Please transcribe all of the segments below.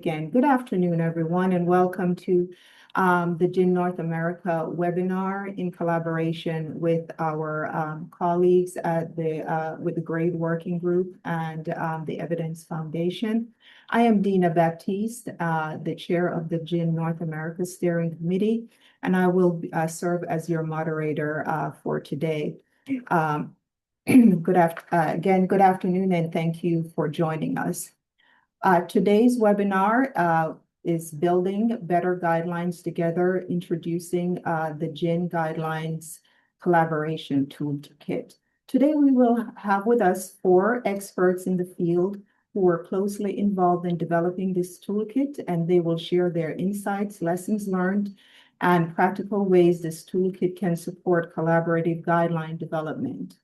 Again, good afternoon, everyone, and welcome to the GIN North America webinar in collaboration with our colleagues at with the Grade Working Group and the Evidence Foundation. I am Dina Baptiste, the chair of the GIN North America Steering Committee, and I will serve as your moderator for today. Good afternoon, and thank you for joining us. Today's webinar is Building Better Guidelines Together, introducing the GIN Guidelines Collaboration Toolkit. Today, we will have with us 4 experts in the field who are closely involved in developing this toolkit, and they will share their insights, lessons learned, and practical ways this toolkit can support collaborative guideline development.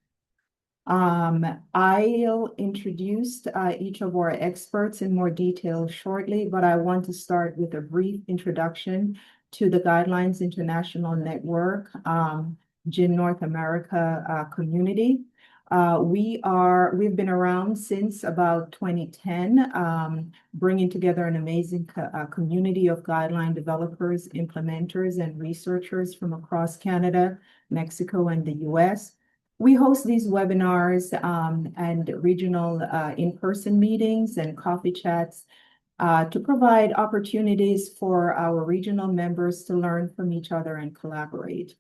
I'll introduce each of our experts in more detail shortly, but I want to start with a brief introduction to the Guidelines International Network, GIN North America community. We've been around since about 2010, bringing together an amazing community of guideline developers, implementers, and researchers from across Canada, Mexico, and the US. We host these webinars and regional in-person meetings and coffee chats to provide opportunities for our regional members to learn from each other and collaborate.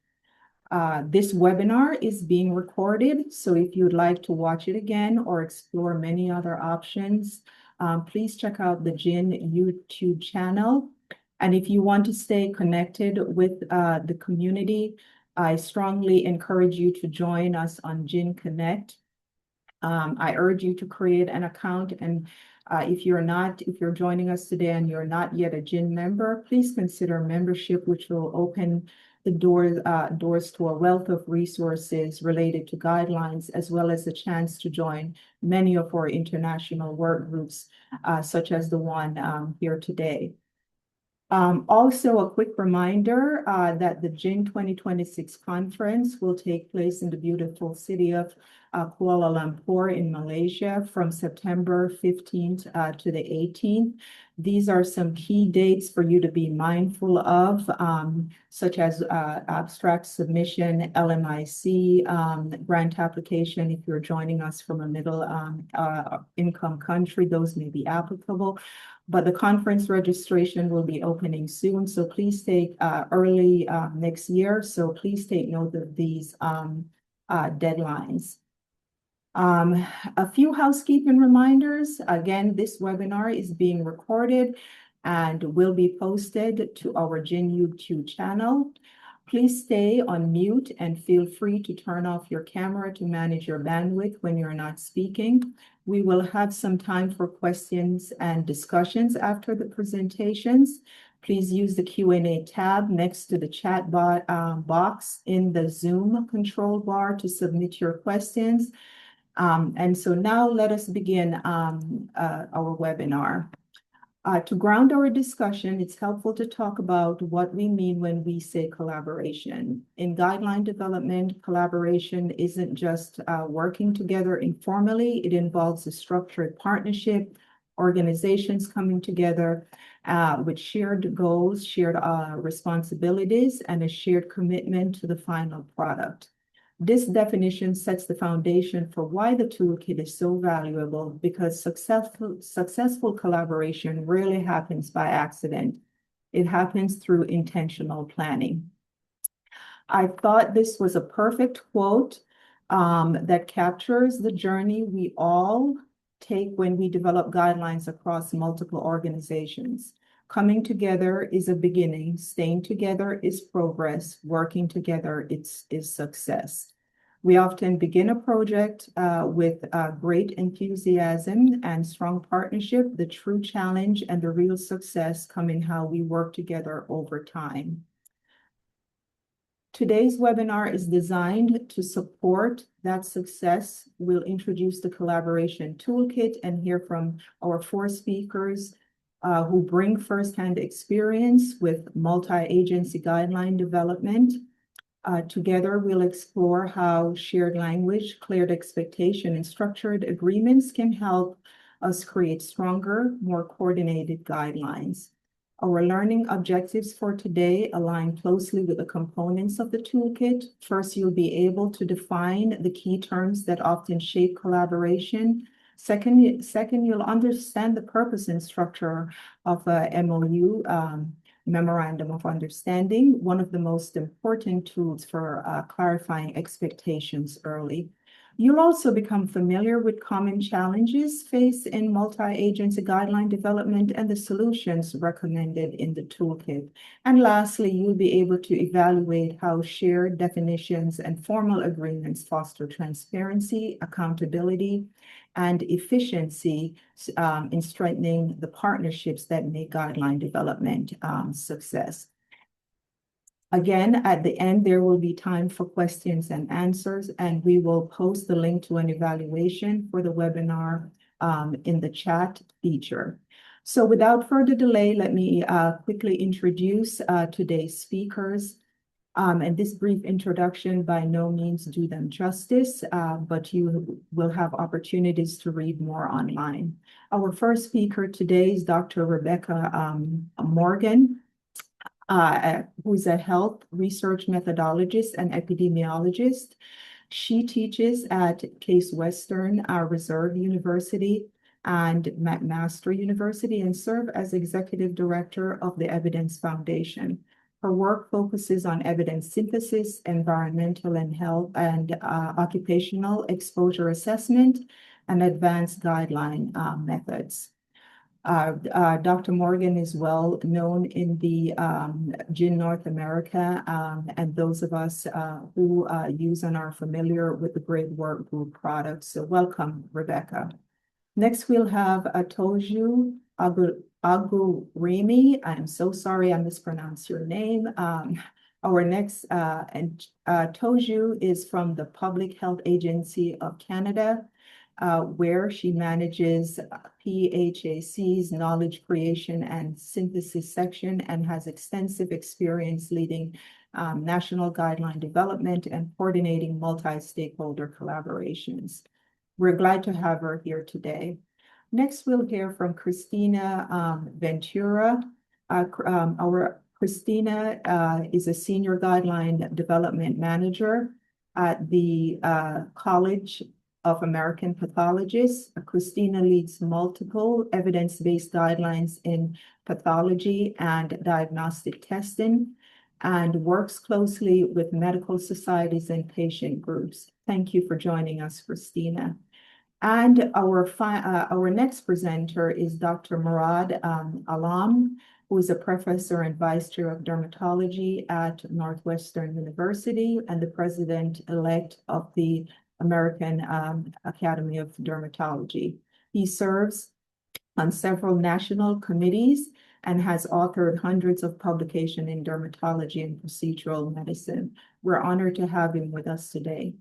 This webinar is being recorded, so if you'd like to watch it again or explore many other options, please check out the GIN YouTube channel. And if you want to stay connected with the community, I strongly encourage you to join us on GIN Connect. I urge you to create an account, and if you're joining us today and you're not yet a GIN member, please consider membership, which will open the doors to a wealth of resources related to guidelines, as well as a chance to join many of our international work groups, such as the one here today. Also, a quick reminder that the GIN 2026 conference will take place in the beautiful city of Kuala Lumpur in Malaysia from September 15th to the 18th. These are some key dates for you to be mindful of, such as abstract submission, LMIC, grant application. If you're joining us from a middle income country, those may be applicable. But the conference registration will be opening soon, so please take early next year. So please take note of these deadlines. A few housekeeping reminders. Again, this webinar is being recorded and will be posted to our GIN YouTube channel. Please stay on mute and feel free to turn off your camera to manage your bandwidth when you're not speaking. We will have some time for questions and discussions after the presentations. Please use the Q&A tab next to the chat box in the Zoom control bar to submit your questions. And so now let us begin our webinar. To ground our discussion, it's helpful to talk about what we mean when we say collaboration. In guideline development, collaboration isn't just working together informally. It involves a structured partnership, organizations coming together with shared goals, shared responsibilities, and a shared commitment to the final product. This definition sets the foundation for why the toolkit is so valuable, because successful collaboration rarely happens by accident. It happens through intentional planning. I thought this was a perfect quote that captures the journey we all take when we develop guidelines across multiple organizations. Coming together is a beginning, staying together is progress, working together is success. We often begin a project with great enthusiasm and strong partnership. The true challenge and the real success come in how we work together over time. Today's webinar is designed to support that success. We'll introduce the collaboration toolkit and hear from our 4 speakers who bring firsthand experience with multi-agency guideline development. Together, we'll explore how shared language, cleared expectation, and structured agreements can help us create stronger, more coordinated guidelines. Our learning objectives for today align closely with the components of the toolkit. First, you'll be able to define the key terms that often shape collaboration. Second, you'll understand the purpose and structure of a MOU, Memorandum of Understanding, one of the most important tools for clarifying expectations early. You'll also become familiar with common challenges faced in multi-agency guideline development and the solutions recommended in the toolkit. And lastly, you'll be able to evaluate how shared definitions and formal agreements foster transparency, accountability, and efficiency in strengthening the partnerships that make guideline development success. Again, at the end, there will be time for questions and answers, and we will post the link to an evaluation for the webinar in the chat feature. So without further delay, let me quickly introduce today's speakers. And this brief introduction by no means do them justice, but you will have opportunities to read more online. Our first speaker today is Dr. Rebecca Morgan, who's a health research methodologist and epidemiologist. She teaches at Case Western Reserve University and McMaster University and serves as executive director of the Evidence Foundation. Her work focuses on evidence synthesis, environmental and health and occupational exposure assessment, and advanced guideline methods. Dr. Morgan is well known in the GIN North America, and those of us who use and are familiar with the Great Work Group products. So welcome, Rebecca. Next, we'll have Toju Agurimi. I'm so sorry I mispronounced your name. Our next, Toju is from the Public Health Agency of Canada, where she manages PHAC's knowledge creation and synthesis section and has extensive experience leading national guideline development and coordinating multi-stakeholder collaborations. We're glad to have her here today. Next, we'll hear from Christina Ventura. Our Christina is a senior guideline development manager at the College of American Pathologists. Christina leads multiple evidence-based guidelines in pathology and diagnostic testing and works closely with medical societies and patient groups. Thank you for joining us, Christina. And our next presenter is Dr. Murad Alam, who is a professor and vice chair of dermatology at Northwestern University and the president-elect of the American Academy of Dermatology. He serves on several national committees and has authored hundreds of publications in dermatology and procedural medicine. We're honored to have him with us today.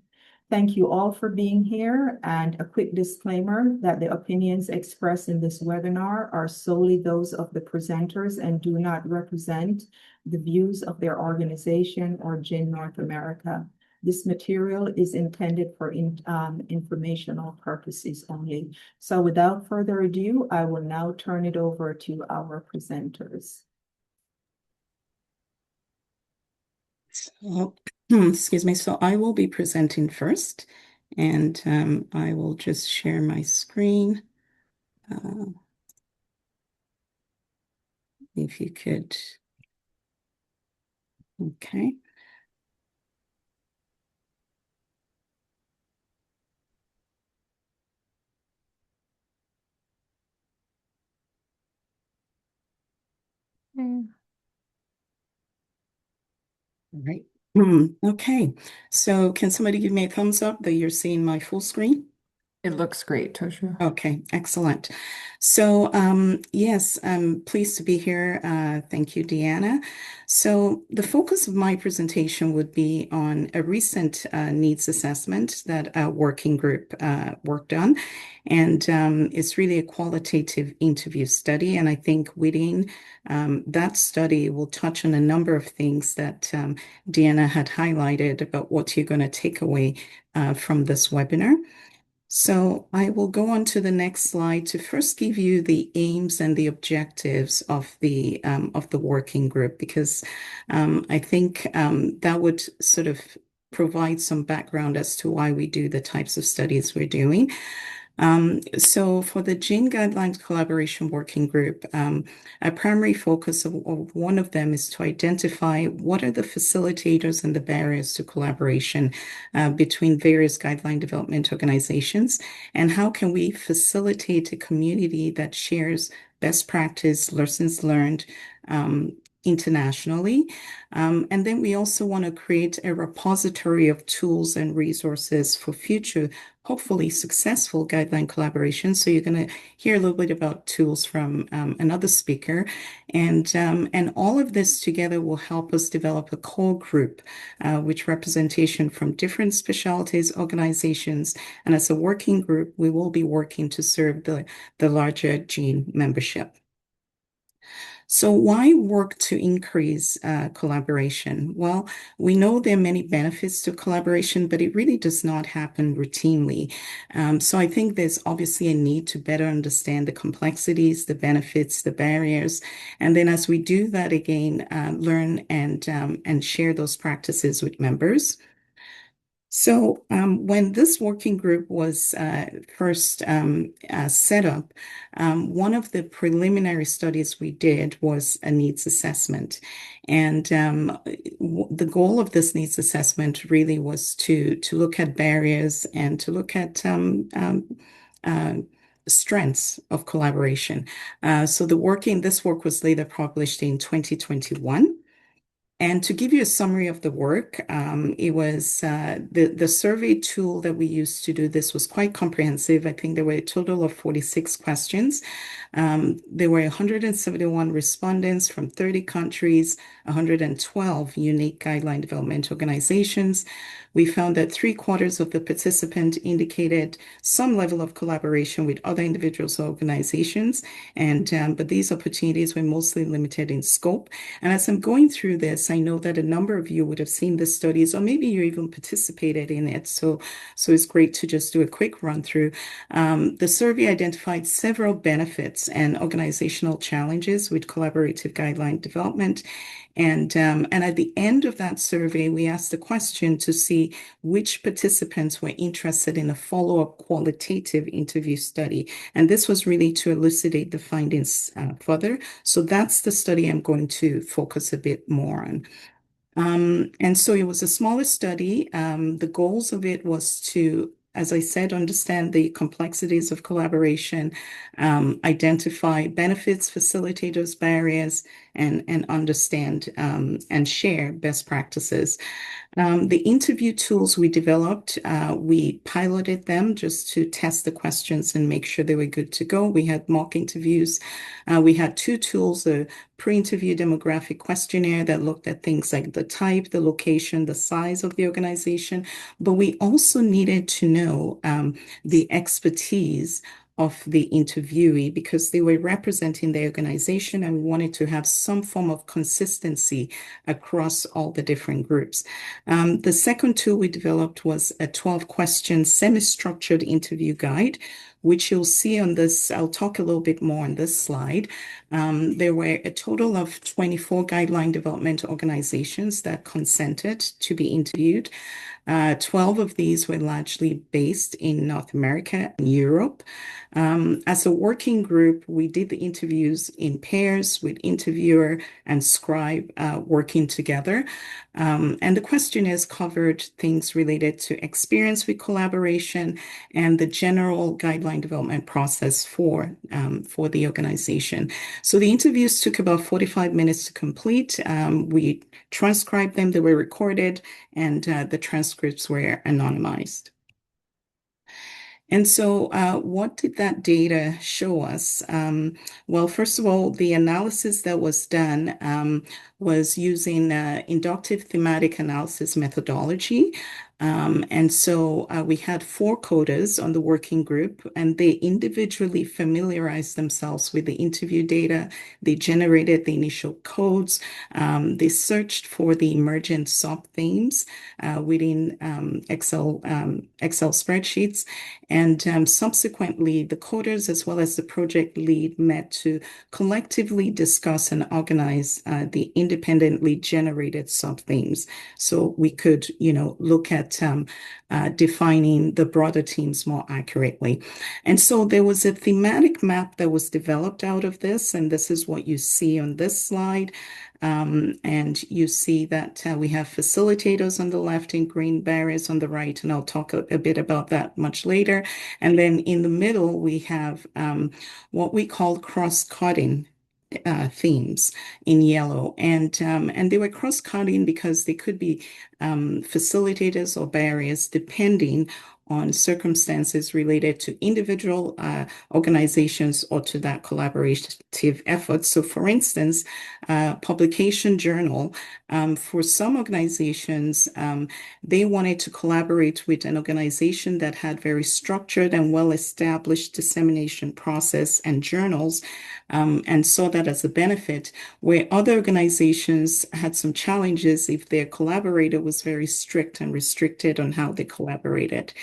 Thank you all for being here, and a quick disclaimer that the opinions expressed in this webinar are solely those of the presenters and do not represent the views of their organization or GIN North America. This material is intended for informational purposes only. So without further ado, I will now turn it over to our presenters. So, excuse me, so I will be presenting first, and I will just share my screen. If you could, okay. All right. Okay. So can somebody give me a thumbs up that you're seeing my full screen? It looks great, Tosha. Okay, excellent. So yes, I'm pleased to be here. Thank you, Deanna. So the focus of my presentation would be on a recent needs assessment that a working group worked on. And it's really a qualitative interview study. And I think within that study, will touch on a number of things that Deanna had highlighted about what you're going to take away from this webinar. So I will go on to the next slide to first give you the aims and the objectives of the working group, because I think that would sort of provide some background as to why we do the types of studies we're doing. So for the Gene Guidelines Collaboration Working Group, a primary focus of one of them is to identify what are the facilitators and the barriers to collaboration between various guideline development organizations, and how can we facilitate a community that shares best practice, lessons learned, internationally. And then we also want to create a repository of tools and resources for future, hopefully successful guideline collaboration. So you're going to hear a little bit about tools from another speaker. And all of this together will help us develop a core group, which representation from different specialties, organizations. And as a working group, we will be working to serve the larger gene membership. So why work to increase collaboration? Well, we know there are many benefits to collaboration, but it really does not happen routinely. So I think there's obviously a need to better understand the complexities, the benefits, the barriers, and then as we do that again, learn and share those practices with members. So when this working group was first set up, one of the preliminary studies we did was a needs assessment. And the goal of this needs assessment really was to look at barriers and to look at uh, strengths of collaboration. So this work was later published in 2021. And to give you a summary of the work, it was the survey tool that we used to do this was quite comprehensive. I think there were a total of 46 questions. There were 171 respondents from 30 countries, 112 unique guideline development organizations. We found that 3/4 of the participants indicated some level of collaboration with other individuals or organizations, but these opportunities were mostly limited in scope. And as I'm going through this, I know that a number of you would have seen the studies, or maybe you even participated in it. So it's great to just do a quick run through. The survey identified several benefits and organizational challenges with collaborative guideline development. And at the end of that survey, we asked the question to see which participants were interested in a follow-up qualitative interview study. And this was really to elucidate the findings further. So that's the study I'm going to focus a bit more on. And so it was a smaller study. The goals of it was to, as I said, understand the complexities of collaboration, identify benefits, facilitators, barriers, and understand and share best practices. The interview tools we developed, we piloted them just to test the questions and make sure they were good to go. We had mock interviews. We had 2 tools, a pre-interview demographic questionnaire that looked at things like the type, the location, the size of the organization, but we also needed to know the expertise of the interviewee because they were representing the organization and we wanted to have some form of consistency across all the different groups. The second tool we developed was a 12-question semi-structured interview guide, which you'll see on this. I'll talk a little bit more on this slide. There were a total of 24 guideline development organizations that consented to be interviewed. 12 of these were largely based in North America and Europe. As a working group, we did the interviews in pairs with interviewer and scribe working together. And the questionnaires covered things related to experience with collaboration and the general guideline development process for the organization. So the interviews took about 45 minutes to complete. We transcribed them, they were recorded, and the transcripts were anonymized. And so what did that data show us? Well, first of all, the analysis that was done was using inductive thematic analysis methodology. And so we had 4 coders on the working group, and they individually familiarized themselves with the interview data. They generated the initial codes. They searched for the emergent sub-themes within Excel spreadsheets. And subsequently, the coders as well as the project lead met to collectively discuss and organize the independently generated sub-themes. So we could, look at defining the broader themes more accurately. And so there was a thematic map that was developed out of this, and this is what you see on this slide. And you see that we have facilitators on the left and green, barriers on the right, and I'll talk a bit about that much later. And then in the middle, we have what we call cross-cutting themes in yellow, and they were cross-cutting because they could be facilitators or barriers depending on circumstances related to individual organizations or to that collaborative effort. So, for instance, publication journal, for some organizations, they wanted to collaborate with an organization that had very structured and well-established dissemination process and journals, and saw that as a benefit, where other organizations had some challenges if their collaborator was very strict and restricted on how they collaborated.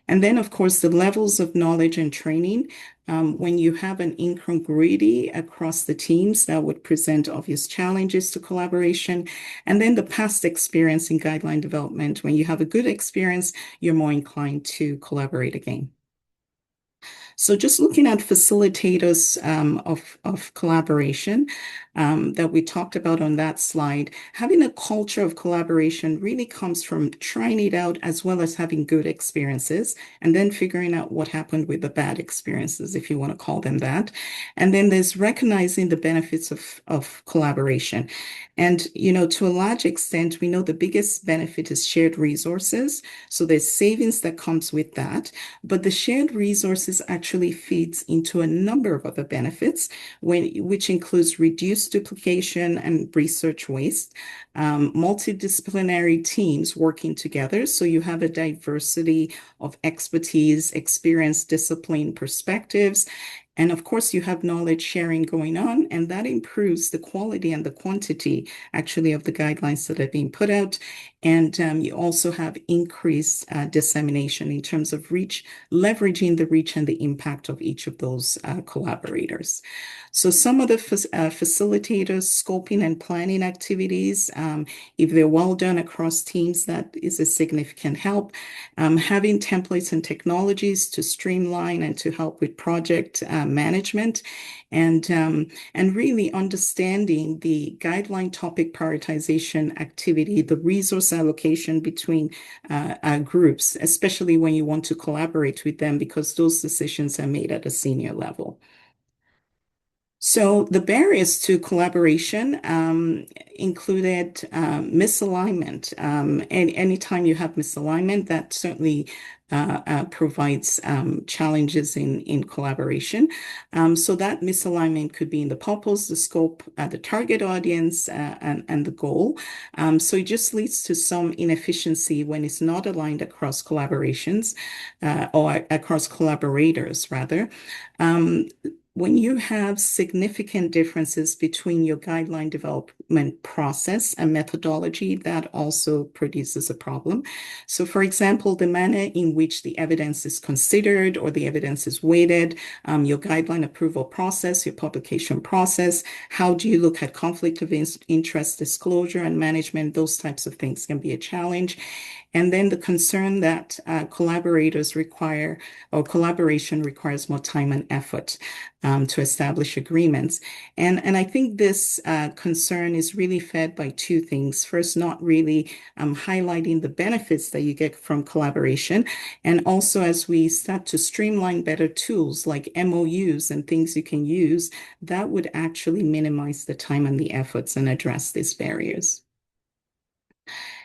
And then, of course, the levels of knowledge and training. When you have an incongruity across the teams, that would present obvious challenges to collaboration. And then the past experience in guideline development. When you have a good experience, you're more inclined to collaborate again. So just looking at facilitators of collaboration that we talked about on that slide, having a culture of collaboration really comes from trying it out as well as having good experiences and then figuring out what happened with the bad experiences, if you want to call them that. And then there's recognizing the benefits of collaboration. And, to a large extent, we know the biggest benefit is shared resources. So there's savings that comes with that. But the shared resources actually feeds into a number of other benefits, which includes reduced duplication and research waste, multidisciplinary teams working together. So you have a diversity of expertise, experience, discipline, perspectives. And of course, you have knowledge sharing going on, and that improves the quality and the quantity actually of the guidelines that are being put out. And you also have increased dissemination in terms of reach, leveraging the reach and the impact of each of those collaborators. So some of the facilitators, scoping and planning activities, if they're well done across teams, that is a significant help. Having templates and technologies to streamline and to help with project management, and really understanding the guideline topic prioritization activity, the resource allocation between groups, especially when you want to collaborate with them, because those decisions are made at a senior level. So the barriers to collaboration included misalignment. And anytime you have misalignment, that certainly provides challenges in collaboration. So that misalignment could be in the purpose, the scope, the target audience, and the goal. So it just leads to some inefficiency when it's not aligned across collaborations or across collaborators, rather. When you have significant differences between your guideline development process and methodology, that also produces a problem. So, for example, the manner in which the evidence is considered or the evidence is weighted, your guideline approval process, your publication process, how do you look at conflict of interest disclosure and management, those types of things can be a challenge. And then the concern that collaborators require, or collaboration requires more time and effort to establish agreements. And I think this concern is really fed by two things. First, not really highlighting the benefits that you get from collaboration. And also, as we start to streamline better tools like MOUs and things you can use, that would actually minimize the time and the efforts and address these barriers.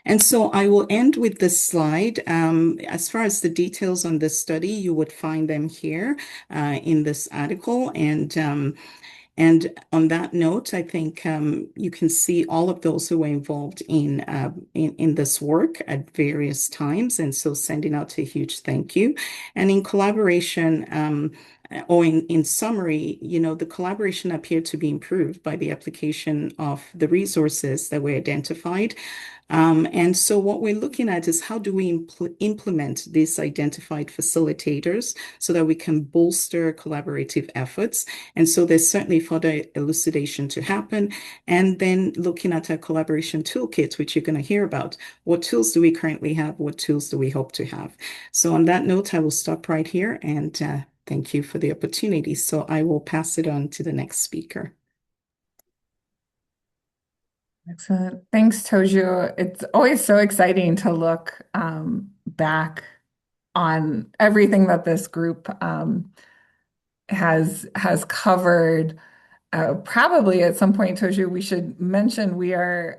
And so I will end with this slide. As far as the details on this study, you would find them here in this article. And on that note, I think you can see all of those who were involved in this work at various times, and so sending out a huge thank you. And in collaboration, or in summary, the collaboration appeared to be improved by the application of the resources that were identified. And so what we're looking at is how do we implement these identified facilitators so that we can bolster collaborative efforts. And so there's certainly further elucidation to happen. And then looking at a collaboration toolkit, which you're going to hear about. What tools do we currently have? What tools do we hope to have? So on that note, I will stop right here and thank you for the opportunity. So I will pass it on to the next speaker. Excellent. Thanks, Tojo. It's always so exciting to look back on everything that this group has covered. Probably at some point, Tojo, we should mention we are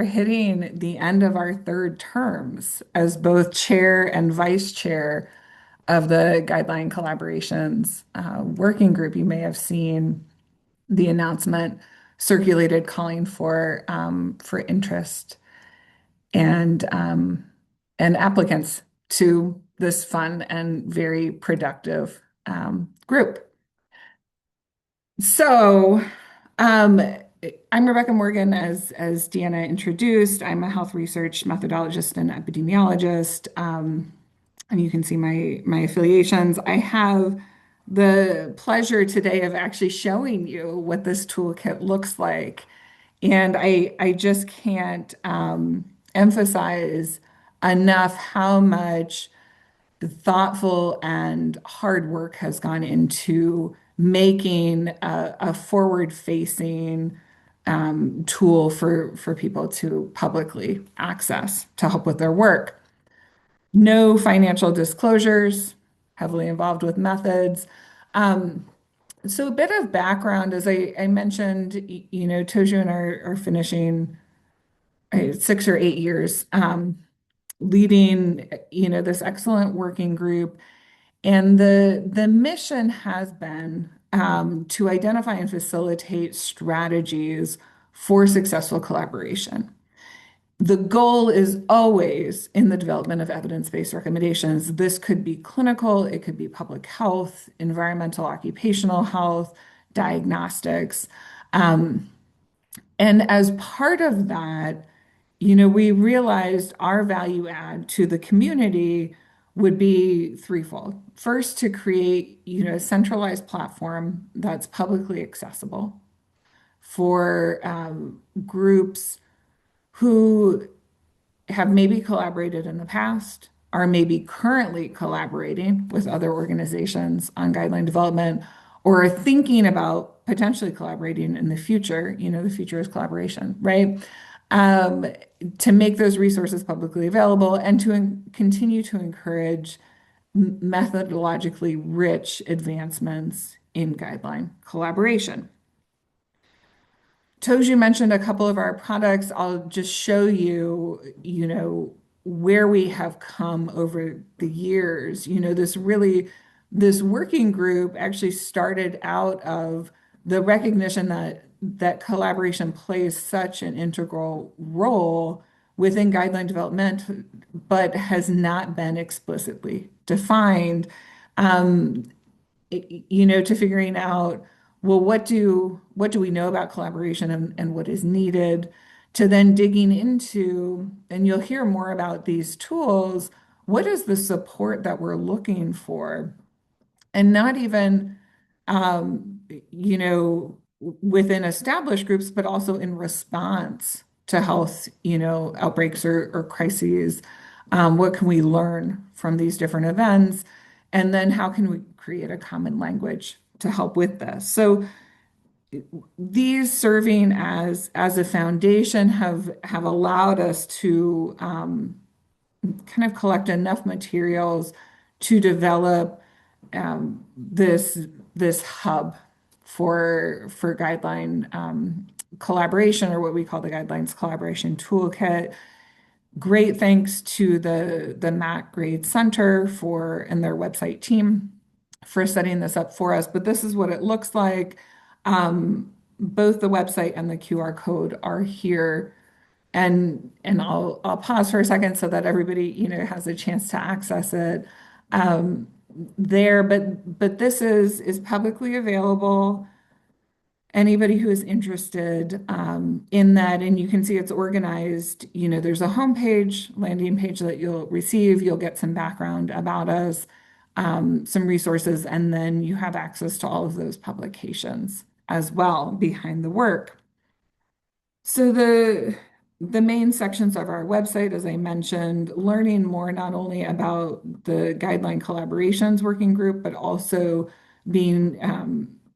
hitting the end of our third terms as both chair and vice chair of the Guideline Collaborations Working Group. You may have seen the announcement circulated calling for interest and applicants to this fun and very productive group. So I'm Rebecca Morgan, as Deanna introduced. I'm a health research methodologist and epidemiologist. And you can see my affiliations. I have the pleasure today of actually showing you what this toolkit looks like. And I just can't emphasize enough how much thoughtful and hard work has gone into making a forward-facing tool for people to publicly access to help with their work. No financial disclosures, heavily involved with methods. So a bit of background, as I mentioned, Tojo and I are finishing 6 or 8 years leading, this excellent working group. And the mission has been to identify and facilitate strategies for successful collaboration. The goal is always in the development of evidence-based recommendations. This could be clinical, it could be public health, environmental, occupational health, diagnostics. And as part of that, we realized our value add to the community would be threefold. First, to create, a centralized platform that's publicly accessible for groups who have maybe collaborated in the past, are maybe currently collaborating with other organizations on guideline development, or are thinking about potentially collaborating in the future. The future is collaboration, right? To make those resources publicly available and to continue to encourage methodologically rich advancements in guideline collaboration. Toju mentioned a couple of our products. I'll just show you, where we have come over the years. This working group actually started out of the recognition that collaboration plays such an integral role within guideline development, but has not been explicitly defined. To figuring out, well, what do we know about collaboration and what is needed, to then digging into, and you'll hear more about these tools, what is the support that we're looking for? And not even, within established groups, but also in response to health, outbreaks or crises. What can we learn from these different events? And then how can we create a common language to help with this? So these serving as a foundation have allowed us to kind of collect enough materials to develop this hub for guideline collaboration, or what we call the Guidelines Collaboration Toolkit. Great thanks to the Mac Grade Center and their website team for setting this up for us. But this is what it looks like. Both the website and the QR code are here. And I'll pause for a second so that everybody, has a chance to access it there. But this is publicly available. Anybody who is interested in that, and you can see it's organized, there's a homepage, landing page that you'll receive. You'll get some background about us, some resources, and then you have access to all of those publications as well behind the work. So the main sections of our website, as I mentioned, learning more not only about the Guideline Collaborations Working Group, but also being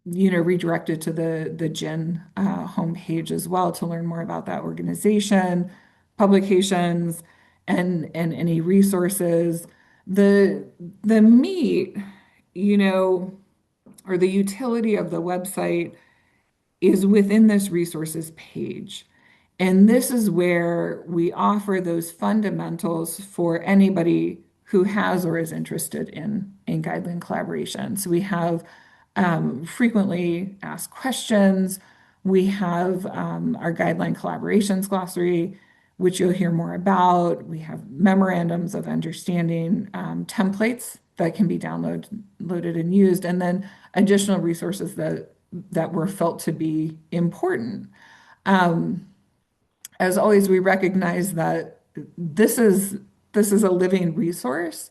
redirected to the GIN homepage as well to learn more about that organization, publications, and any resources. The meat, or the utility of the website is within this resources page. And this is where we offer those fundamentals for anybody who has or is interested in guideline collaboration. So we have frequently asked questions. We have our guideline collaborations glossary, which you'll hear more about. We have memorandums of understanding templates that can be downloaded and used, and then additional resources that were felt to be important. As always, we recognize that this is a living resource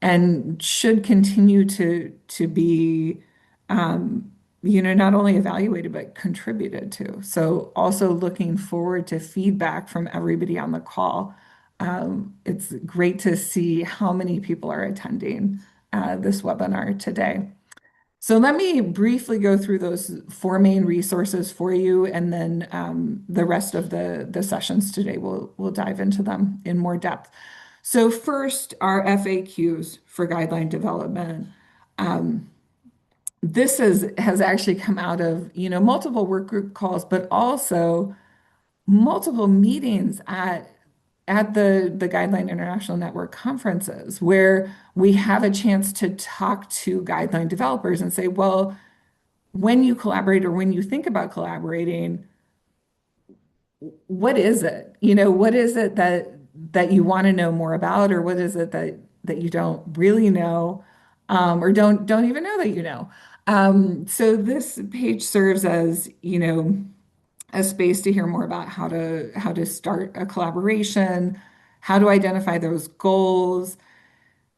and should continue to be not only evaluated but contributed to. So also looking forward to feedback from everybody on the call. It's great to see how many people are attending this webinar today. So let me briefly go through those 4 main resources for you, and then the rest of the sessions today, we'll dive into them in more depth. So first, our FAQs for guideline development. This has actually come out of multiple work group calls, but also multiple meetings at the Guideline International Network conferences, where we have a chance to talk to guideline developers and say, well, when you collaborate or when you think about collaborating, what is it? What is it that you want to know more about, or what is it that you don't really know, or don't even know that you know? So this page serves as, a space to hear more about how to start a collaboration, how to identify those goals,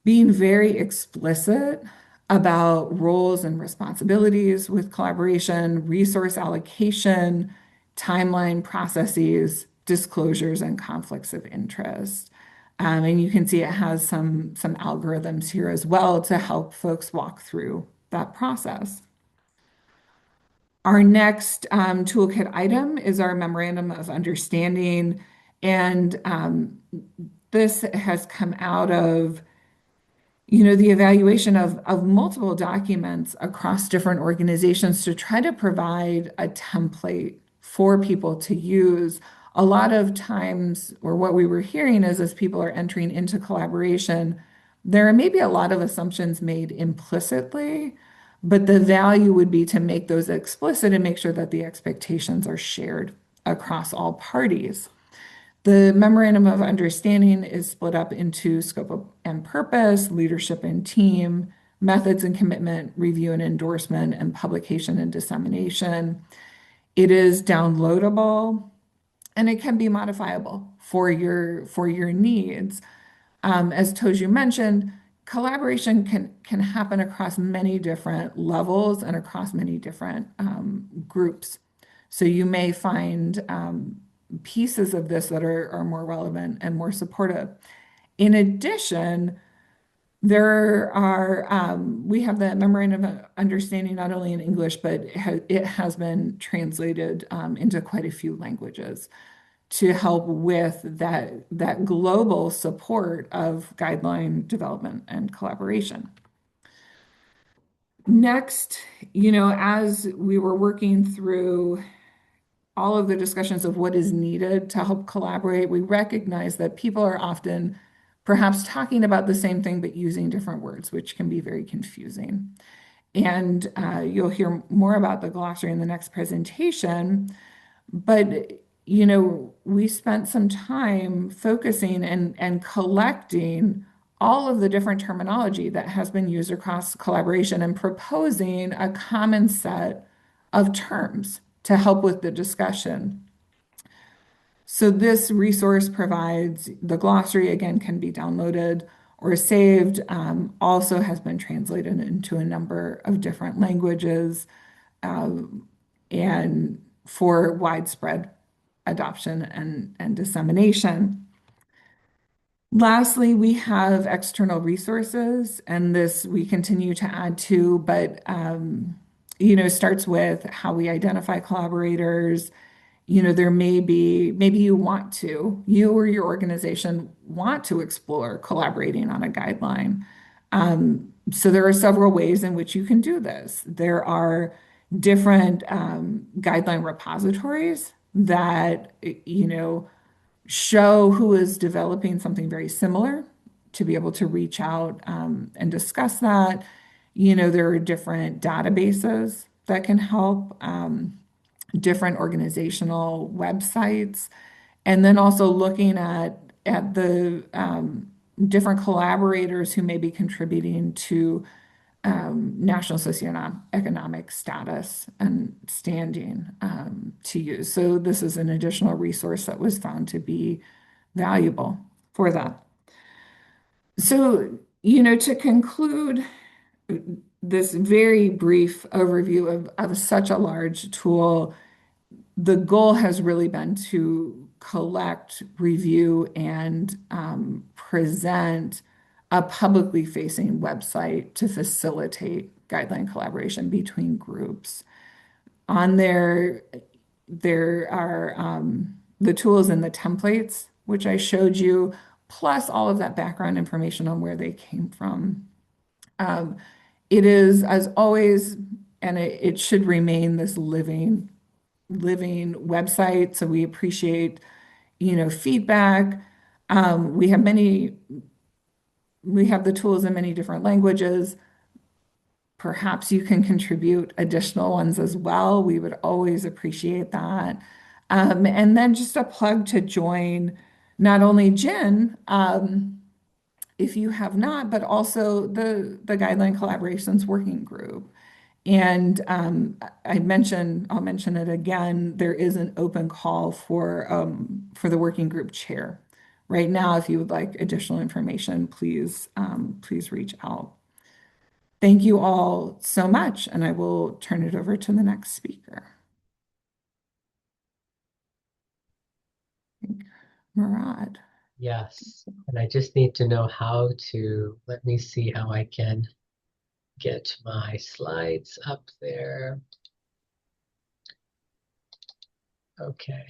being very explicit about roles and responsibilities with collaboration, resource allocation, timeline processes, disclosures, and conflicts of interest. And you can see it has some algorithms here as well to help folks walk through that process. Our next toolkit item is our Memorandum of Understanding. And this has come out of the evaluation of multiple documents across different organizations to try to provide a template for people to use. A lot of times, or what we were hearing is as people are entering into collaboration, there are maybe a lot of assumptions made implicitly, but the value would be to make those explicit and make sure that the expectations are shared across all parties. The Memorandum of Understanding is split up into scope and purpose, leadership and team, methods and commitment, review and endorsement, and publication and dissemination. It is downloadable and it can be modifiable for your needs. As Toju mentioned, collaboration can happen across many different levels and across many different groups. So you may find pieces of this that are more relevant and more supportive. In addition, we have the Memorandum of Understanding not only in English, but it has been translated into quite a few languages to help with that global support of guideline development and collaboration. Next, as we were working through all of the discussions of what is needed to help collaborate, we recognize that people are often perhaps talking about the same thing but using different words, which can be very confusing. And you'll hear more about the glossary in the next presentation. But, we spent some time focusing and collecting all of the different terminology that has been used across collaboration and proposing a common set of terms to help with the discussion. So this resource provides the glossary, again, can be downloaded or saved, also has been translated into a number of different languages, and for widespread adoption and dissemination. Lastly, we have external resources, and this we continue to add to, but starts with how we identify collaborators. There may be, maybe you or your organization want to explore collaborating on a guideline. So there are several ways in which you can do this. There are different guideline repositories that, show who is developing something very similar to be able to reach out and discuss that. There are different databases that can help, different organizational websites, and then also looking at the different collaborators who may be contributing to national socioeconomic status and standing to use. So this is an additional resource that was found to be valuable for that. So, to conclude this very brief overview of such a large tool, the goal has really been to collect, review, and present a publicly facing website to facilitate guideline collaboration between groups. On there are the tools and the templates, which I showed you, plus all of that background information on where they came from. It is, as always, and it should remain this living website. So we appreciate, feedback. We have the tools in many different languages. Perhaps you can contribute additional ones as well. We would always appreciate that. And then just a plug to join not only GIN, if you have not, but also the Guideline Collaborations Working Group. And I'll mention it again, there is an open call for the working group chair. Right now, if you would like additional information, please reach out. Thank you all so much, and I will turn it over to the next speaker. Murad. Yes, and I just need to know how to, let me see how I can get my slides up there. Okay.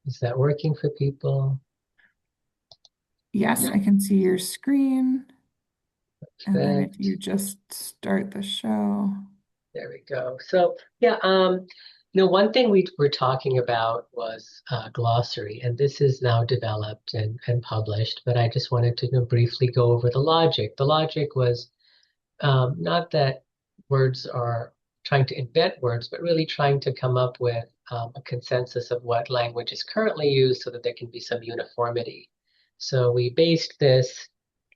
Is that working for people? Yes, I can see your screen. And then if Perfect. you just start the show. There we go. So yeah, one thing we were talking about was glossary, and this is now developed and published, but I just wanted to briefly go over the logic. The logic was not that words are trying to invent words, but really trying to come up with a consensus of what language is currently used so that there can be some uniformity. So we based this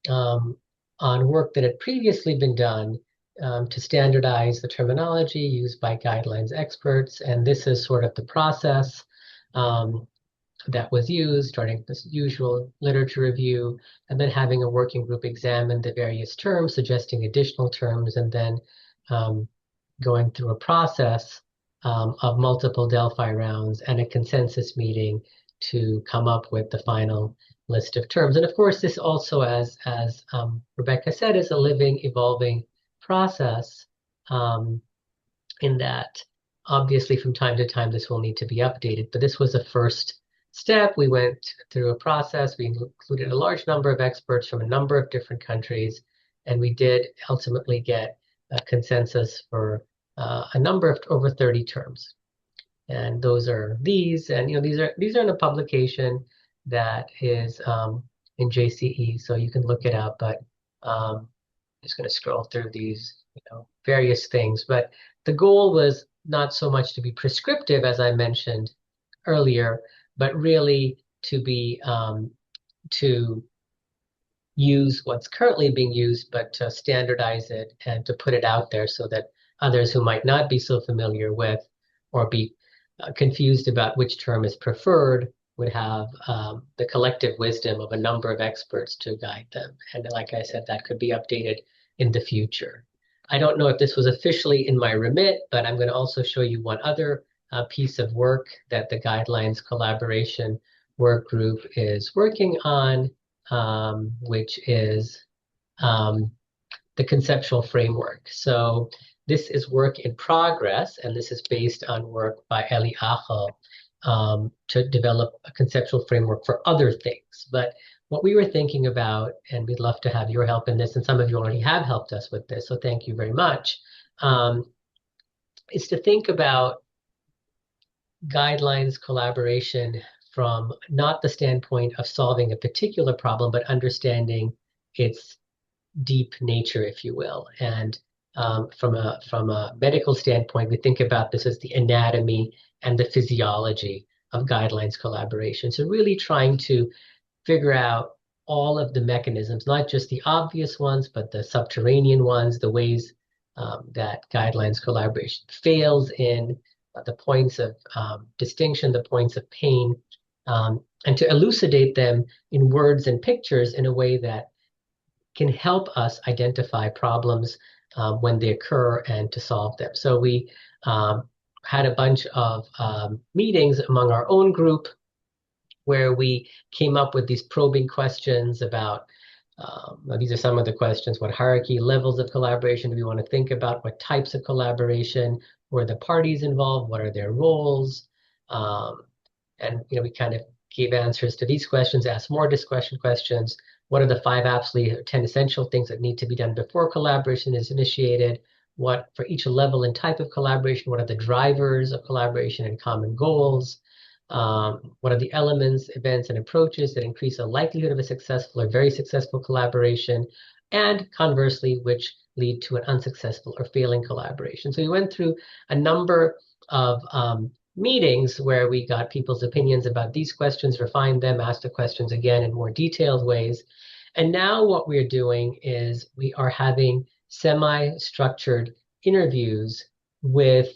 on work that had previously been done to standardize the terminology used by guidelines experts. And this is sort of the process that was used, starting this usual literature review, and then having a working group examine the various terms, suggesting additional terms, and then going through a process of multiple Delphi rounds and a consensus meeting to come up with the final list of terms. And of course, this also, as Rebecca said, is a living, evolving process in that obviously from time to time this will need to be updated. But this was a first step. We went through a process. We included a large number of experts from a number of different countries, and we did ultimately get a consensus for a number of over 30 terms. And those are these, and these are in a publication that is in JCE, so you can look it up. But I'm just going to scroll through these various things. But the goal was not so much to be prescriptive, as I mentioned earlier, but really to use what's currently being used, but to standardize it and to put it out there so that others who might not be so familiar with or be confused about which term is preferred would have the collective wisdom of a number of experts to guide them. And like I said, that could be updated in the future. I don't know if this was officially in my remit, but I'm going to also show you one other piece of work that the Guidelines Collaboration Work Group is working on, which is the conceptual framework. So this is work in progress, and this is based on work by Eli Achel to develop a conceptual framework for other things. But what we were thinking about, and we'd love to have your help in this, and some of you already have helped us with this, so thank you very much, is to think about guidelines collaboration from not the standpoint of solving a particular problem, but understanding its deep nature, if you will. And from a medical standpoint, we think about this as the anatomy and the physiology of guidelines collaboration. So really trying to figure out all of the mechanisms, not just the obvious ones, but the subterranean ones, the ways that guidelines collaboration fails in, the points of distinction, the points of pain, and to elucidate them in words and pictures in a way that can help us identify problems when they occur and to solve them. So we had a bunch of meetings among our own group where we came up with these probing questions about, these are some of the questions: what hierarchy, levels of collaboration do we want to think about? What types of collaboration? Were the parties involved? What are their roles? And we kind of gave answers to these questions, asked more discussion questions. What are the 5 absolutely or 10 essential things that need to be done before collaboration is initiated? What, for each level and type of collaboration, what are the drivers of collaboration and common goals? What are the elements, events, and approaches that increase the likelihood of a successful or very successful collaboration? And conversely, which lead to an unsuccessful or failing collaboration. So we went through a number of meetings where we got people's opinions about these questions, refined them, asked the questions again in more detailed ways. And now what we're doing is we are having semi-structured interviews with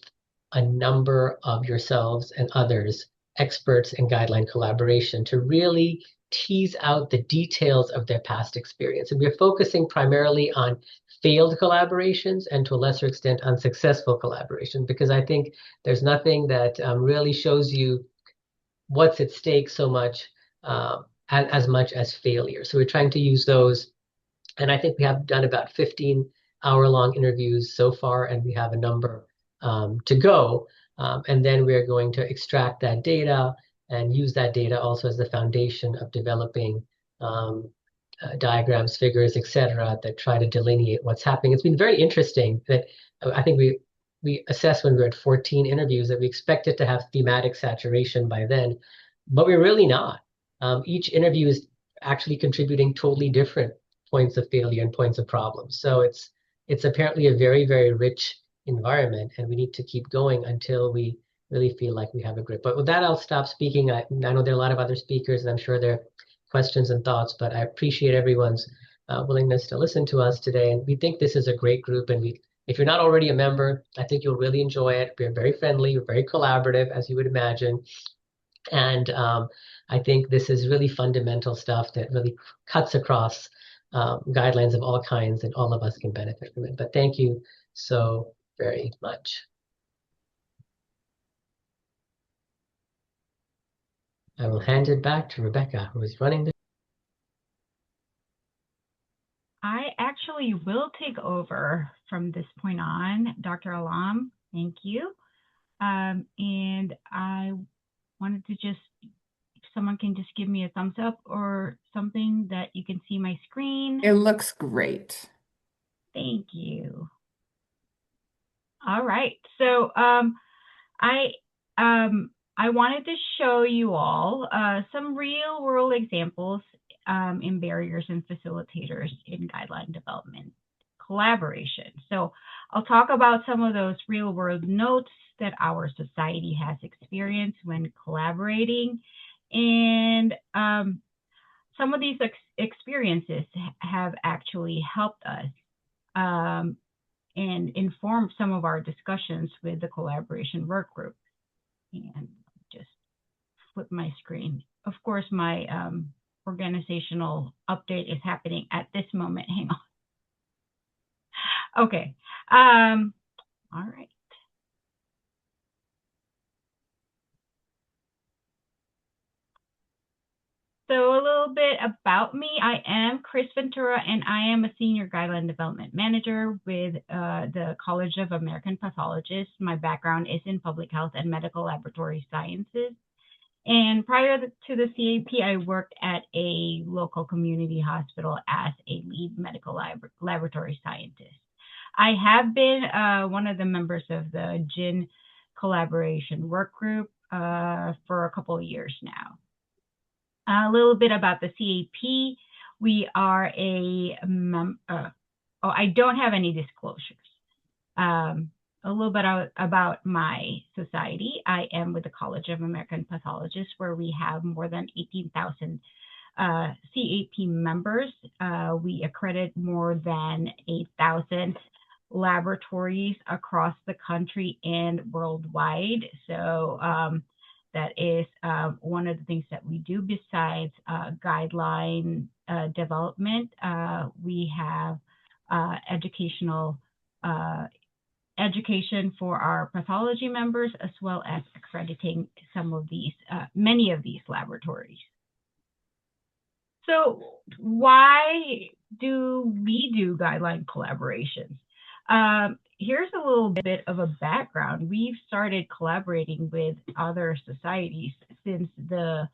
a number of yourselves and others, experts in guideline collaboration, to really tease out the details of their past experience. And we're focusing primarily on failed collaborations and to a lesser extent unsuccessful collaboration, because I think there's nothing that really shows you what's at stake so much as much as failure. So we're trying to use those. And I think we have done about 15-hour-long interviews so far, and we have a number to go. And then we're going to extract that data and use that data also as the foundation of developing diagrams, figures, etc., that try to delineate what's happening. It's been very interesting that I think we assessed when we were at 14 interviews that we expected to have thematic saturation by then, but we're really not. Each interview is actually contributing totally different points of failure and points of problems. So it's apparently a very, very rich environment, and we need to keep going until we really feel like we have a grip. But with that, I'll stop speaking. I know there are a lot of other speakers, and I'm sure there are questions and thoughts, but I appreciate everyone's willingness to listen to us today. And we think this is a great group, and if you're not already a member, I think you'll really enjoy it. We're very friendly, we're very collaborative, as you would imagine. And I think this is really fundamental stuff that really cuts across guidelines of all kinds, and all of us can benefit from it. But thank you so very much. I will hand it back to Rebecca, who is running the. I actually will take over from this point on, Dr. Alam. Thank you. And I wanted to just, if someone can just give me a thumbs up or something that you can see my screen. It looks great. Thank you. All right. So I wanted to show you all some real world examples in barriers and facilitators in guideline development collaboration. So I'll talk about some of those real world notes that our society has experienced when collaborating. And some of these experiences have actually helped us and informed some of our discussions with the collaboration work group. And just flip my screen. Of course, my organizational update is happening at this moment. Hang on. Okay. All right. So a little bit about me. I am Chris Ventura, and I am a Senior Guideline Development Manager with the College of American Pathologists. My background is in public health and medical laboratory sciences. And prior to the CAP, I worked at a local community hospital as a lead medical laboratory scientist. I have been one of the members of the GIN collaboration work group for a couple of years now. A little bit about the CAP. We are I don't have any disclosures. A little bit about my society. I am with the College of American Pathologists, where we have more than 18,000 CAP members. We accredit more than 8,000 laboratories across the country and worldwide. So that is one of the things that we do besides guideline development. We have education for our pathology members, as well as accrediting many of these laboratories. So why do we do guideline collaborations? Here's a little bit of a background. We've started collaborating with other societies since the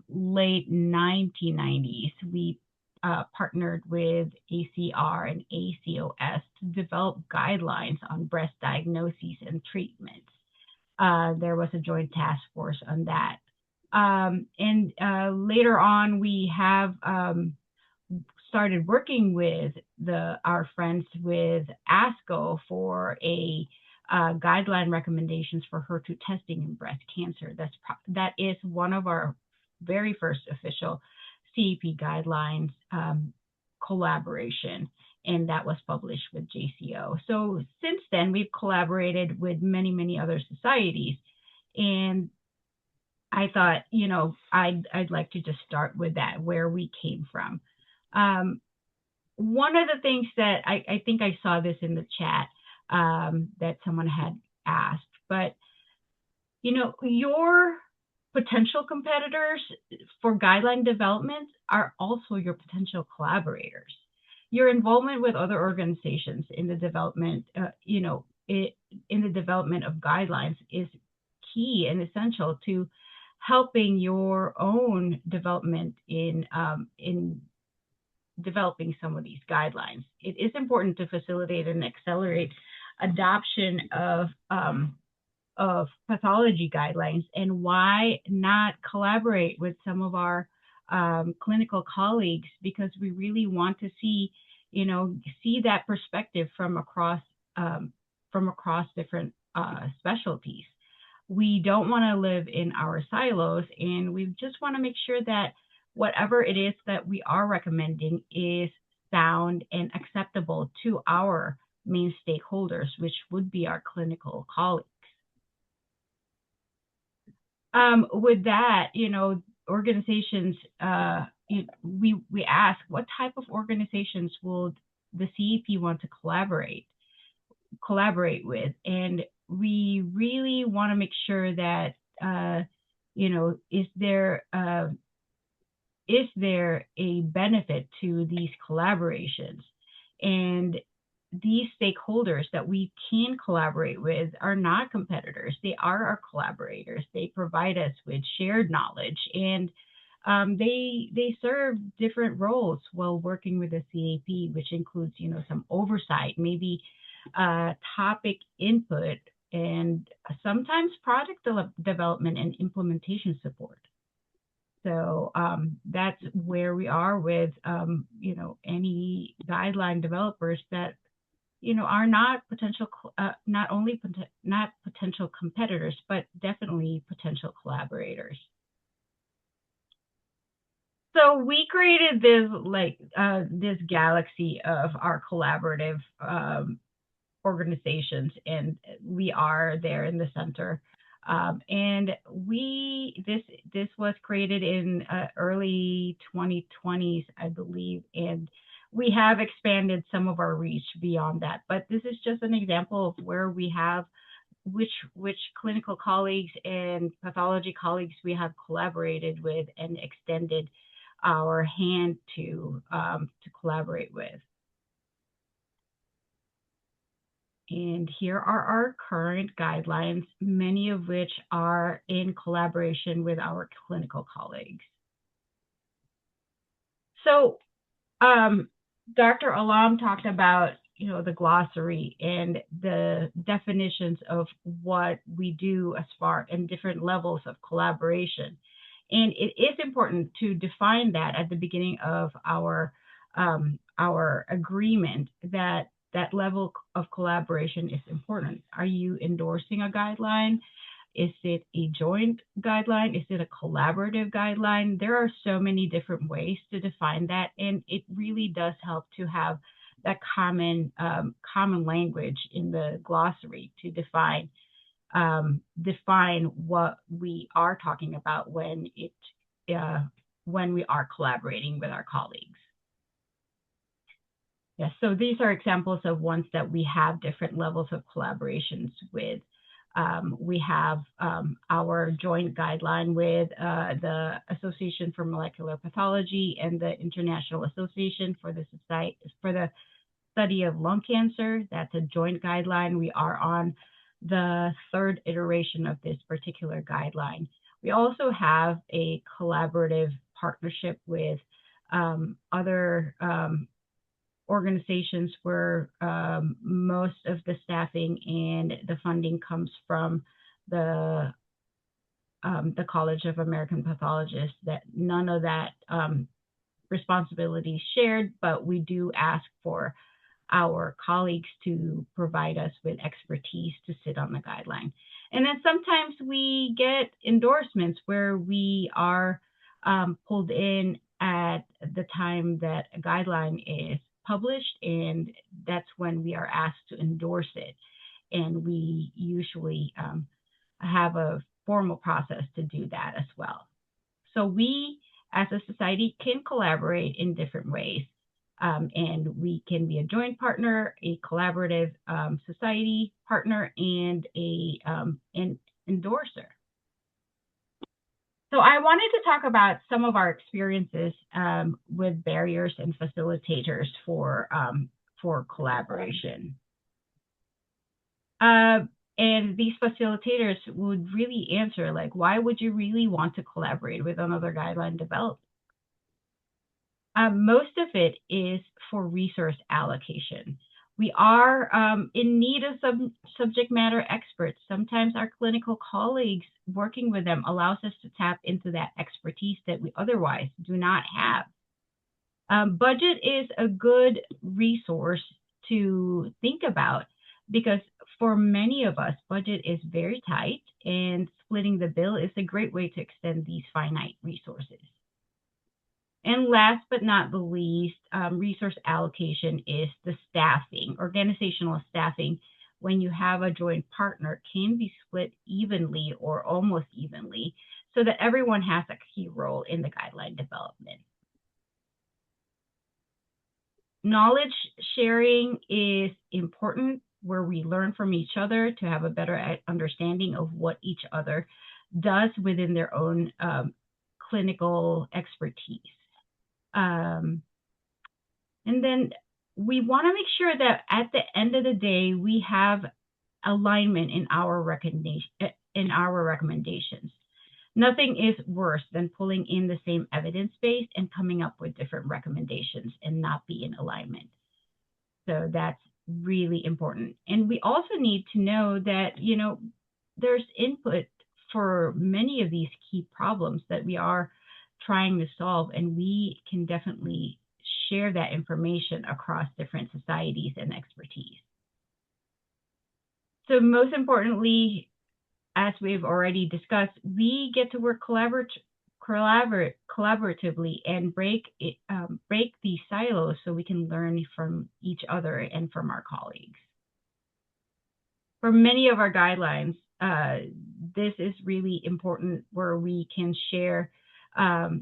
late 1990s. We partnered with ACR and ACOS to develop guidelines on breast diagnoses and treatments. There was a joint task force on that. And later on, we have started working with our friends with ASCO for a guideline recommendations for HER2 testing in breast cancer. That is one of our very first official CAP guidelines collaboration, and that was published with JCO. So since then, we've collaborated with many, many other societies, and I thought, I'd like to just start with that, where we came from. One of the things that I think I saw this in the chat that someone had asked, but your potential competitors for guideline development are also your potential collaborators. Your involvement with other organizations in the development, in the development of guidelines is key and essential to helping your own development in developing some of these guidelines. It is important to facilitate and accelerate adoption of pathology guidelines, and why not collaborate with some of our clinical colleagues, because we really want to see that perspective from across different specialties. We don't want to live in our silos, and we just want to make sure that whatever it is that we are recommending is sound and acceptable to our main stakeholders, which would be our clinical colleagues. With that, organizations, we ask, what type of organizations will the CAP want to collaborate with? And we really want to make sure that, is there a benefit to these collaborations? And these stakeholders that we can collaborate with are not competitors. They are our collaborators. They provide us with shared knowledge, and they serve different roles while working with the CAP, which includes, some oversight, maybe topic input, and sometimes product development and implementation support. So that's where we are with, any guideline developers that, are not potential, not only not potential competitors, but definitely potential collaborators. So we created this galaxy of our collaborative organizations, and we are there in the center. And this was created in early 2020s, I believe, and we have expanded some of our reach beyond that. But this is just an example of where we have which clinical colleagues and pathology colleagues we have collaborated with and extended our hand to collaborate with. And here are our current guidelines, many of which are in collaboration with our clinical colleagues. So Dr. Alam talked about, the glossary and the definitions of what we do as far in different levels of collaboration. And it is important to define that at the beginning of our agreement that level of collaboration is important. Are you endorsing a guideline? Is it a joint guideline? Is it a collaborative guideline? There are so many different ways to define that, and it really does help to have that common language in the glossary to define what we are talking about when we are collaborating with our colleagues. Yes, so these are examples of ones that we have different levels of collaborations with. We have our joint guideline with the Association for Molecular Pathology and the International Association for the Study of Lung Cancer. That's a joint guideline. We are on the third iteration of this particular guideline. We also have a collaborative partnership with other organizations where most of the staffing and the funding comes from the College of American Pathologists. That none of that responsibility is shared, but we do ask for our colleagues to provide us with expertise to sit on the guideline. And then sometimes we get endorsements where we are pulled in at the time that a guideline is published, and that's when we are asked to endorse it. And we usually have a formal process to do that as well. So we, as a society, can collaborate in different ways. And we can be a joint partner, a collaborative society partner, and an endorser. So I wanted to talk about some of our experiences with barriers and facilitators for collaboration. And these facilitators would really answer, like, why would you really want to collaborate with another guideline developer? Most of it is for resource allocation. We are in need of some subject matter experts. Sometimes our clinical colleagues, working with them, allows us to tap into that expertise that we otherwise do not have. Budget is a good resource to think about because for many of us, budget is very tight, and splitting the bill is a great way to extend these finite resources. And last but not the least, resource allocation is the staffing. Organizational staffing, when you have a joint partner, can be split evenly or almost evenly so that everyone has a key role in the guideline development. Knowledge sharing is important, where we learn from each other to have a better understanding of what each other does within their own clinical expertise. And then we want to make sure that at the end of the day, we have alignment in our recommendations. Nothing is worse than pulling in the same evidence base and coming up with different recommendations and not be in alignment. So that's really important. And we also need to know that, there's input for many of these key problems that we are trying to solve, and we can definitely share that information across different societies and expertise. So most importantly, as we've already discussed, we get to work collaboratively and break these silos so we can learn from each other and from our colleagues. For many of our guidelines, this is really important, where we can share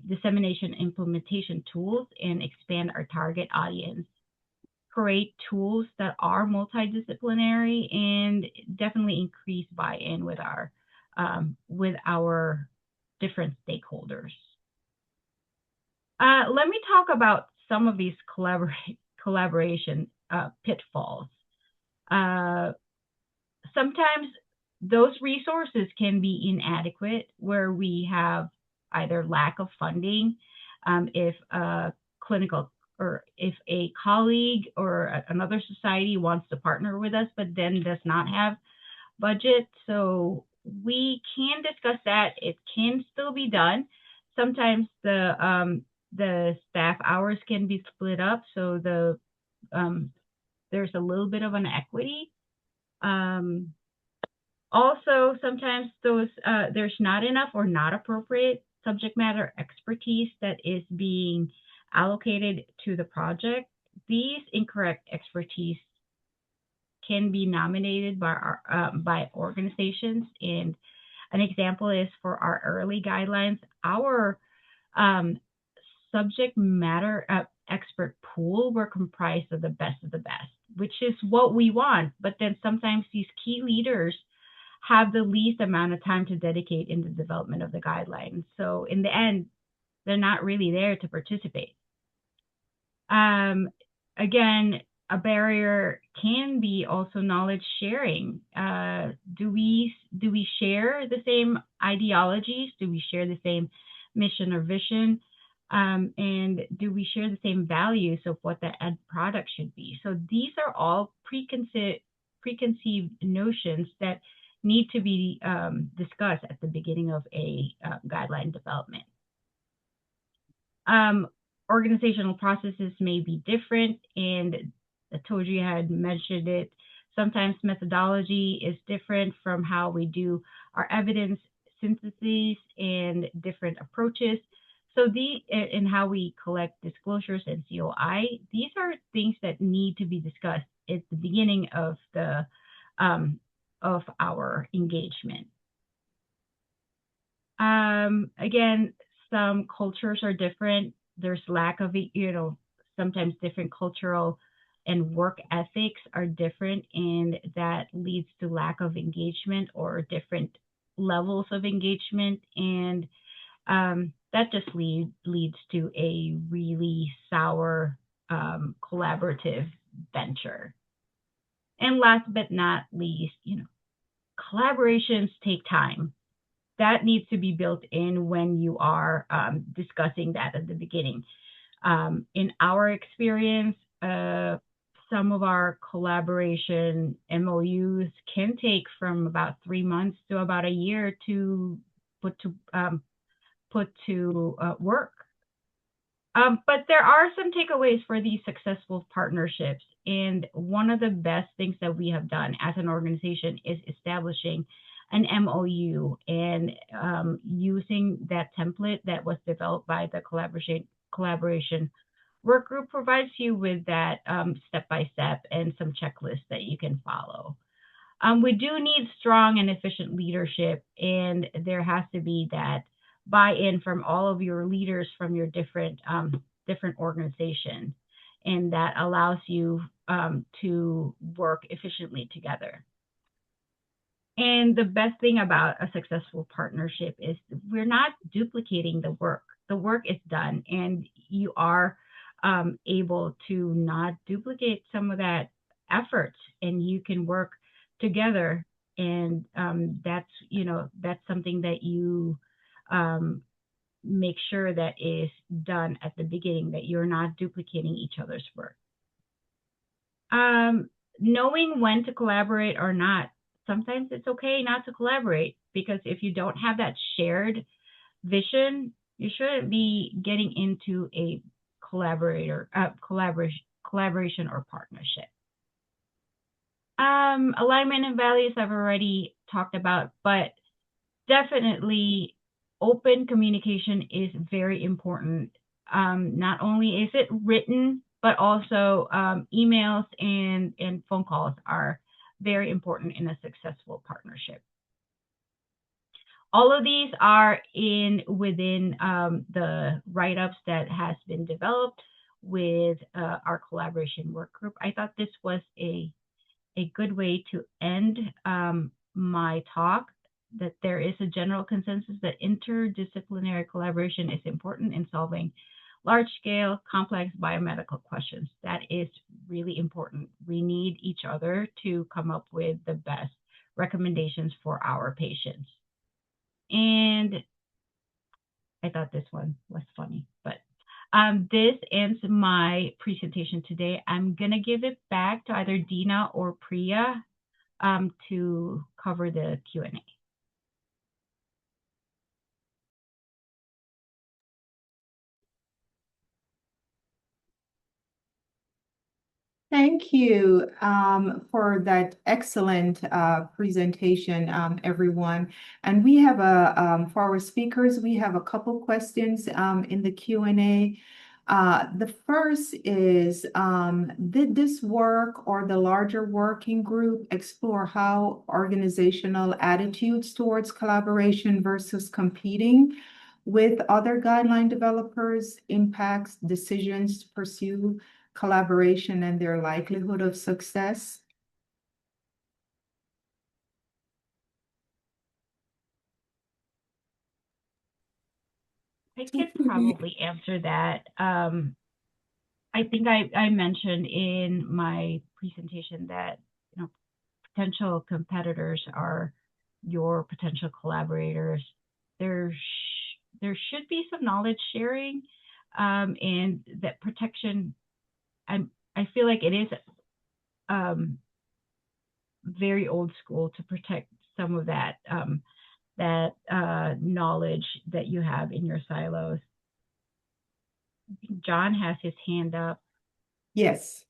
dissemination implementation tools and expand our target audience, create tools that are multidisciplinary, and definitely increase buy-in with our different stakeholders. Let me talk about some of these collaboration pitfalls. Sometimes those resources can be inadequate, where we have either lack of funding, if a clinical or if a colleague or another society wants to partner with us, but then does not have budget. So we can discuss that. It can still be done. Sometimes the staff hours can be split up, so there's a little bit of an equity. Also, sometimes there's not enough or not appropriate subject matter expertise that is being allocated to the project. These incorrect expertise can be nominated by organizations, and an example is for our early guidelines. Our subject matter expert pool were comprised of the best, which is what we want. But then sometimes these key leaders have the least amount of time to dedicate in the development of the guidelines. So in the end, they're not really there to participate. Again, a barrier can be also knowledge sharing. Do we share the same ideologies? Do we share the same mission or vision? And do we share the same values of what the ed product should be? So these are all preconceived notions that need to be discussed at the beginning of a guideline development. Organizational processes may be different, and I told you I had mentioned it. Sometimes methodology is different from how we do our evidence syntheses and different approaches. So and how we collect disclosures and COI, these are things that need to be discussed at the beginning of our engagement. Again, some cultures are different. There's lack of, sometimes different cultural and work ethics are different, and that leads to lack of engagement or different levels of engagement. And that just leads to a really sour collaborative venture. And last but not least, collaborations take time. That needs to be built in when you are discussing that at the beginning. In our experience, some of our collaboration MOUs can take from about 3 months to about a year to put to work. But there are some takeaways for these successful partnerships. And one of the best things that we have done as an organization is establishing an MOU and using that template that was developed by the collaboration work group provides you with that step-by-step and some checklists that you can follow. We do need strong and efficient leadership, and there has to be that buy-in from all of your leaders from your different organizations, and that allows you to work efficiently together. And the best thing about a successful partnership is we're not duplicating the work. The work is done, and you are able to not duplicate some of that effort, and you can work together. And that's something that you make sure that is done at the beginning, that you're not duplicating each other's work. Knowing when to collaborate or not. Sometimes it's okay not to collaborate, because if you don't have that shared vision, you shouldn't be getting into a collaboration or partnership. Alignment and values I've already talked about, but definitely open communication is very important. Not only is it written, but also emails and phone calls are very important in a successful partnership. All of these are within the write-ups that has been developed with our collaboration work group. I thought this was a good way to end my talk, that there is a general consensus that interdisciplinary collaboration is important in solving large-scale, complex biomedical questions. That is really important. We need each other to come up with the best recommendations for our patients. And I thought this one was funny, but this ends my presentation today. I'm going to give it back to either Dina or Priya to cover the Q&A. Thank you for that excellent presentation, everyone. And we have for our speakers, we have a couple questions in the Q&A. The first is, did this work or the larger working group explore how organizational attitudes towards collaboration versus competing with other guideline developers impacts decisions to pursue collaboration and their likelihood of success? I can probably answer that. I think I mentioned in my presentation that potential competitors are your potential collaborators. There should be some knowledge sharing, and that protection. I feel like it is very old school to protect some of that knowledge that you have in your silos. I think John has his hand up. Yes.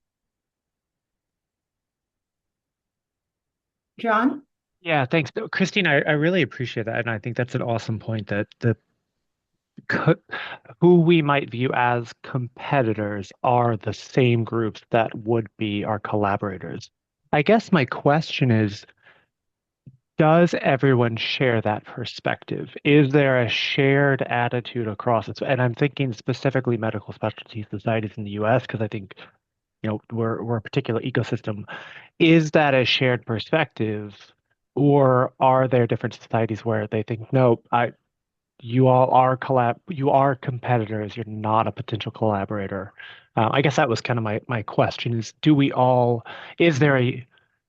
John? Yeah, thanks. Christine, I really appreciate that. And I think that's an awesome point that who we might view as competitors are the same groups that would be our collaborators. I guess my question is, does everyone share that perspective? Is there a shared attitude across it? And I'm thinking specifically medical specialty societies in the US, because I think, we're a particular ecosystem. Is that a shared perspective, or are there different societies where they think, no, you are competitors, you're not a potential collaborator? I guess that was kind of my question is, is there a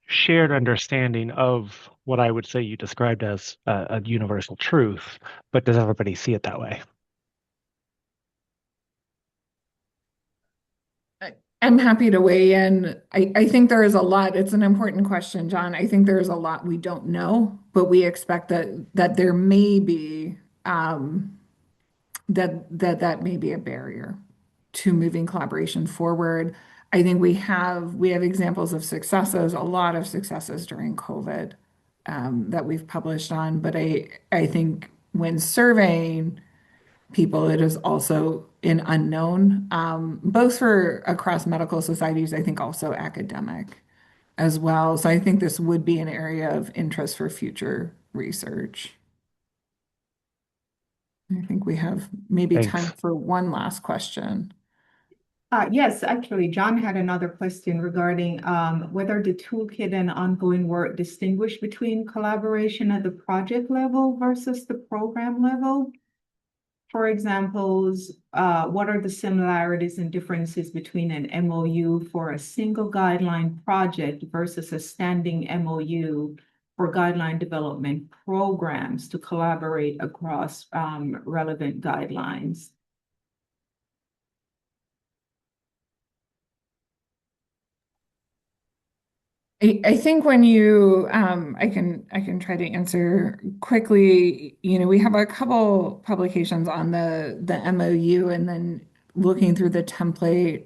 shared understanding of what I would say you described as a universal truth, but does everybody see it that way? I'm happy to weigh in. I think there is a lot. It's an important question, John. I think there is a lot we don't know, but we expect that there may be that may be a barrier to moving collaboration forward. I think we have examples of successes, a lot of successes during COVID that we've published on. But I think when surveying people, it is also an unknown, both for across medical societies, I think also academic as well. So I think this would be an area of interest for future research. I think we have maybe time Thanks. for one last question. Yes, actually, John had another question regarding whether the toolkit and ongoing work distinguish between collaboration at the project level versus the program level. For examples, what are the similarities and differences between an MOU for a single guideline project versus a standing MOU for guideline development programs to collaborate across relevant guidelines? I think when you, I can try to answer quickly. We have a couple publications on the MOU, and then looking through the template.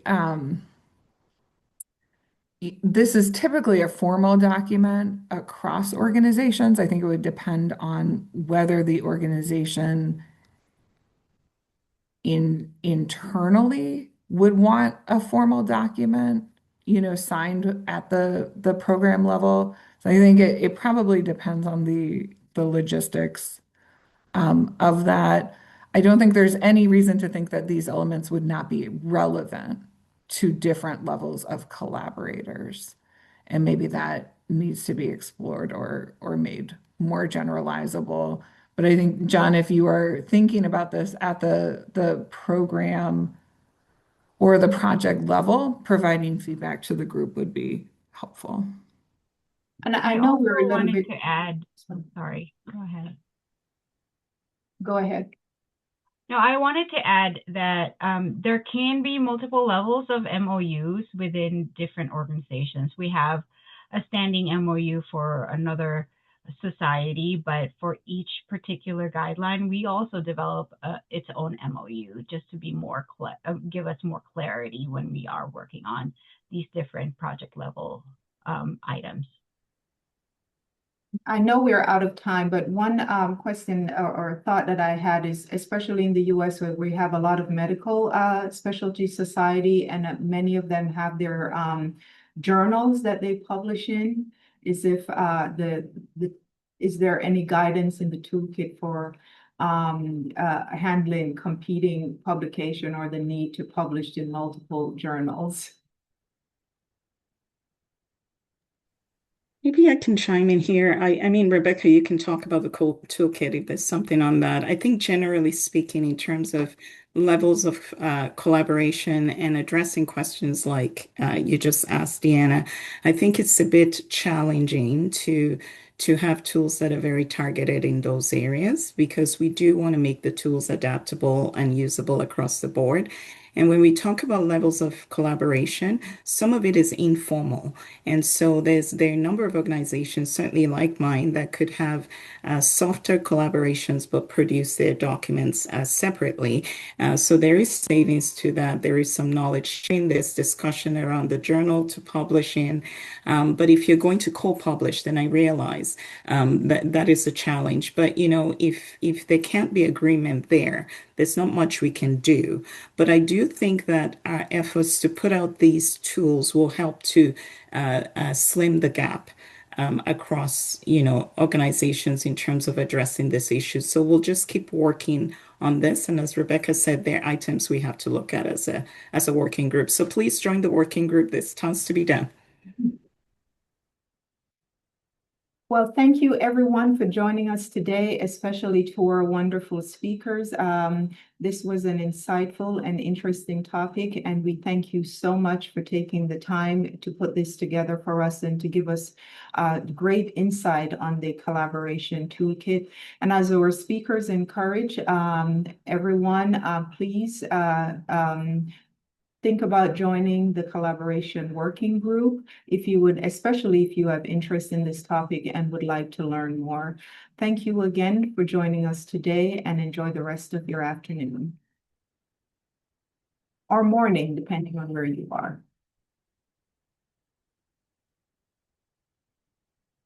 This is typically a formal document across organizations. I think it would depend on whether the organization internally would want a formal document, signed at the program level. So I think it probably depends on the logistics of that. I don't think there's any reason to think that these elements would not be relevant to different levels of collaborators. And maybe that needs to be explored or made more generalizable. But I think, John, if you are thinking about this at the program or the project level, providing feedback to the group would be helpful. And I I know also we're a little wanted bit. to add, sorry, go ahead. Go ahead. No, I wanted to add that there can be multiple levels of MOUs within different organizations. We have a standing MOU for another society, but for each particular guideline, we also develop its own MOU just to be give us more clarity when we are working on these different project level items. I know we're out of time, but one question or thought that I had is, especially in the US, where we have a lot of medical specialty society, and many of them have their journals that they publish in, is if is there any guidance in the toolkit for handling competing publication or the need to publish in multiple journals? Maybe I can chime in here. I mean, Rebecca, you can talk about the toolkit if there's something on that. I think generally speaking, in terms of levels of collaboration and addressing questions like you just asked, Deanna, I think it's a bit challenging to have tools that are very targeted in those areas because we do want to make the tools adaptable and usable across the board. And when we talk about levels of collaboration, some of it is informal. And so there are a number of organizations, certainly like mine, that could have softer collaborations but produce their documents separately. So there is savings to that. There is some knowledge sharing. There's discussion around the journal to publish in. But if you're going to co-publish, then I realize that is a challenge. But if there can't be agreement there, there's not much we can do. But I do think that our efforts to put out these tools will help to slim the gap across, organizations in terms of addressing this issue. So we'll just keep working on this. And as Rebecca said, there are items we have to look at as a working group. So please join the working group. There's tons to be done. Well, thank you everyone for joining us today, especially to our wonderful speakers. This was an insightful and interesting topic, and we thank you so much for taking the time to put this together for us and to give us great insight on the collaboration toolkit. And as our speakers encourage, everyone, please think about joining the collaboration working group if you would, especially if you have interest in this topic and would like to learn more. Thank you again for joining us today, and enjoy the rest of your afternoon or morning, depending on where you are.